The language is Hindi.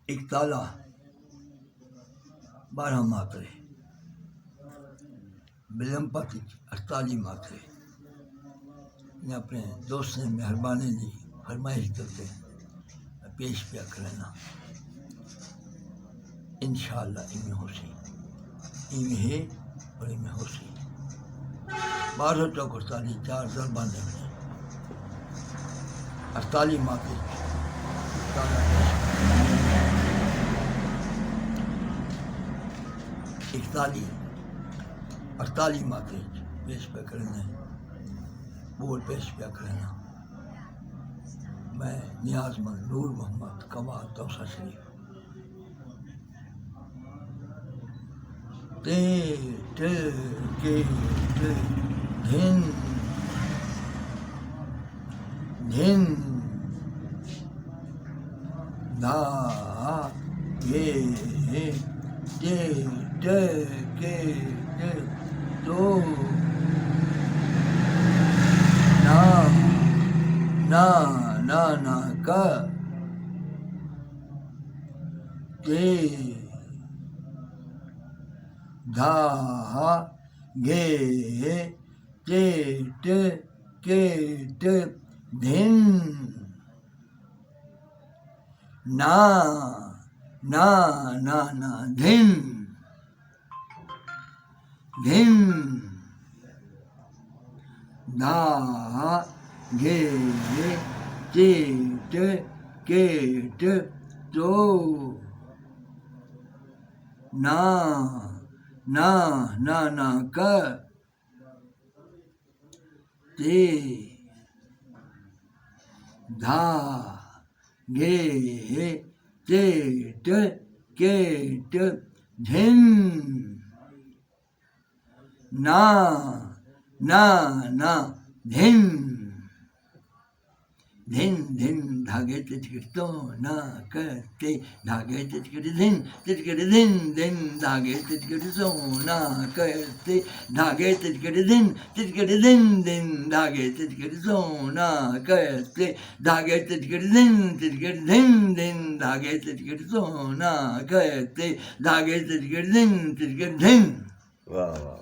इकताला 12 मात्रे, बिलमपति 48 मात्रे। ने अपने दोस्त ने मेहरबानी दी फरमाइश करते पेश पिया करना इंशाअल्लाह इनमें होसी इनमें है और इनमें होसी 12 चौक 48 4 दरबाने में 48 मात्रे 48 मात्रे पेश पे करना बोल पेश पे करना। मैं नियाज़मंद नूर मोहम्मद कमाल तौसा शरीफ ते ते के ते धिन धिन दा ये ते ते के ते तो ना ना ना ना का ते धा गे ते ते के ते धिन ना ना ना ना धिन धिन धा गे ते ते के ते तो ना ना ना ना का ते धा गे ते ते के ते धिन ना ना ना धिन धिन धिन धागे तिचकटो ना करते धागे तिचकट धिन तिचकट धिन धिन धागे तिचकट सो ना करते धागे तिचकट धिन तिचकट धिन धिन धागे तिचकट सो ना करते धागे तिचकट धिन तिचकट धिन धिन धागे तिचकट सो ना करते धागे तिचकट धिन तिचकट धिन। वाह वाह।